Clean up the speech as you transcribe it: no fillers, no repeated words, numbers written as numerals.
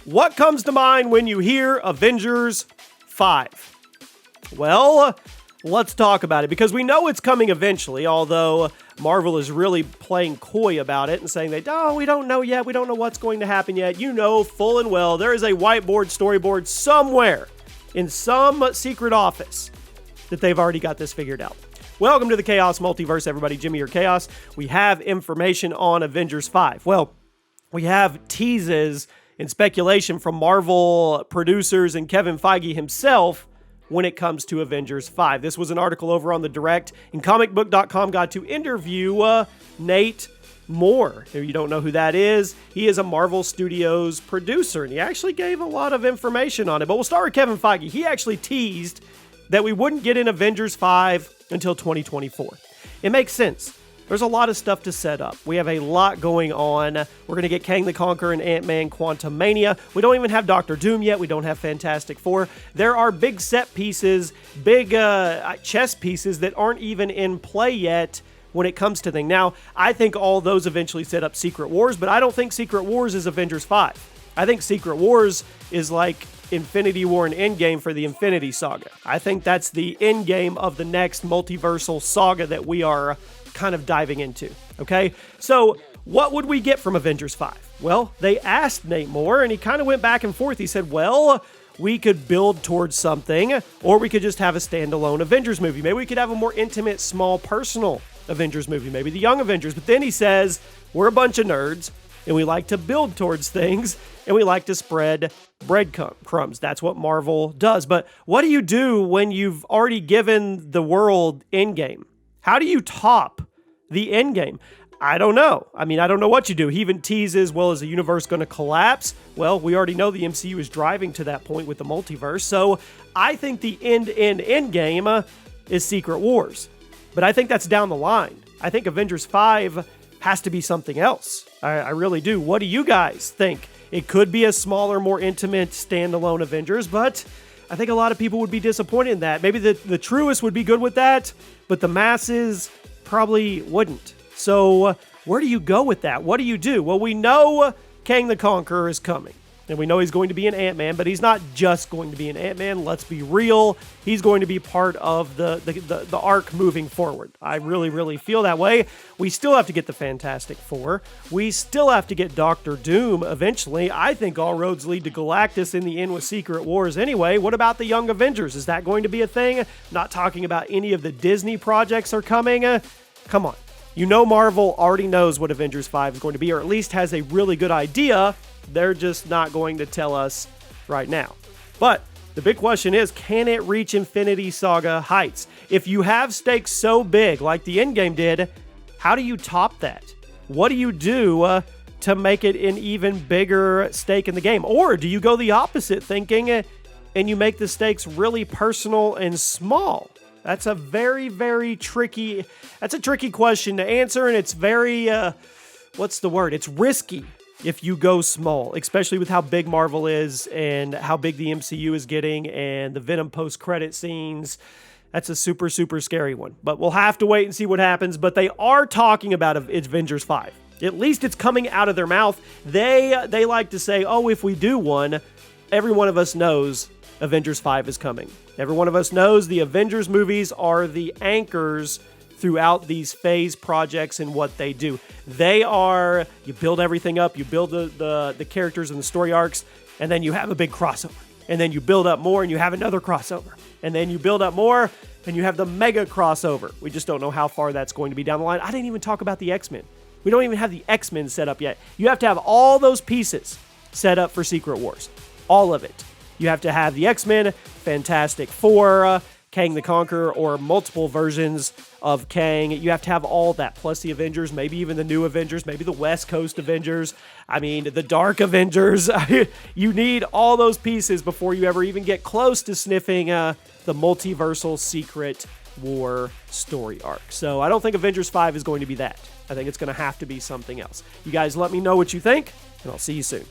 What comes to mind when you hear Avengers 5? Well, let's talk about it because we know it's coming eventually, although Marvel is really playing coy about it and saying that, oh, we don't know yet, we don't know what's going to happen yet. You know full and well there is a whiteboard storyboard somewhere in some secret office that they've already got this figured out. Welcome to the Chaos Multiverse, everybody. Jimmy, your Chaos. We have information on Avengers 5. Well, we have teases and speculation from Marvel producers and Kevin Feige himself when it comes to Avengers 5. This was an article over on the Direct, and comicbook.com got to interview Nate Moore. If you don't know who that is, he is a Marvel Studios producer, and he actually gave a lot of information on it. But we'll start with Kevin Feige. He actually teased that we wouldn't get in Avengers 5 until 2024. It makes sense. There's a lot of stuff to set up. We have a lot going on. We're going to get Kang the Conqueror and Ant-Man Quantumania. We don't even have Doctor Doom yet. We don't have Fantastic Four. There are big set pieces, big chess pieces that aren't even in play yet when it comes to things. Now, I think all those eventually set up Secret Wars, but I don't think Secret Wars is Avengers 5. I think Secret Wars is like Infinity War and Endgame for the Infinity Saga. I think that's the endgame of the next multiversal saga that we are kind of diving into, okay? So what would we get from Avengers 5? Well, they asked Nate Moore, and he kind of went back and forth. He said, well, we could build towards something, or we could just have a standalone Avengers movie. Maybe we could have a more intimate, small, personal Avengers movie, maybe the Young Avengers. But then he says, we're a bunch of nerds, and we like to build towards things, and we like to spread breadcrumbs. That's what Marvel does. But what do you do when you've already given the world Endgame? How do you top the Endgame? I don't know. I don't know what you do. He even teases, well, is the universe going to collapse? Well, we already know the MCU is driving to that point with the multiverse. So I think the endgame is Secret Wars. But I think that's down the line. I think Avengers 5 has to be something else. I really do. What do you guys think? It could be a smaller, more intimate, standalone Avengers, but I think a lot of people would be disappointed in that. Maybe the truest would be good with that, but the masses probably wouldn't. So where do you go with that? What do you do? Well, we know Kang the Conqueror is coming. And we know he's going to be an Ant-Man, but he's not just going to be an Ant-Man. Let's be real. He's going to be part of the arc moving forward. I really, really feel that way. We still have to get the Fantastic Four. We still have to get Doctor Doom eventually. I think all roads lead to Galactus in the end with Secret Wars anyway. What about the Young Avengers? Is that going to be a thing? Not talking about any of the Disney projects are coming. Come on. You know Marvel already knows what Avengers 5 is going to be, or at least has a really good idea. They're just not going to tell us right now. But the big question is, can it reach Infinity Saga heights? If you have stakes so big like the Endgame did, how do you top that? What do you do to make it an even bigger stake in the game? Or do you go the opposite thinking and you make the stakes really personal and small? That's a very, very tricky question to answer, and it's very, it's risky if you go small, especially with how big Marvel is and how big the MCU is getting and the Venom post-credit scenes. That's a super, super scary one. But we'll have to wait and see what happens. But they are talking about Avengers 5. At least it's coming out of their mouth. They like to say, oh, if we do one, every one of us knows Avengers 5 is coming. Every one of us knows the Avengers movies are the anchors throughout these phase projects and what they do. They are, you build everything up, you build the characters and the story arcs, and then you have a big crossover. And then you build up more and you have another crossover. And then you build up more and you have the mega crossover. We just don't know how far that's going to be down the line. I didn't even talk about the X-Men. We don't even have the X-Men set up yet. You have to have all those pieces set up for Secret Wars. All of it. You have to have the X-Men, Fantastic Four, Kang the Conqueror, or multiple versions of Kang. You have to have all that, plus the Avengers, maybe even the new Avengers, maybe the West Coast Avengers, the Dark Avengers. You need all those pieces before you ever even get close to sniffing the multiversal Secret War story arc. So I don't think Avengers 5 is going to be that. I think it's going to have to be something else. You guys let me know what you think, and I'll see you soon.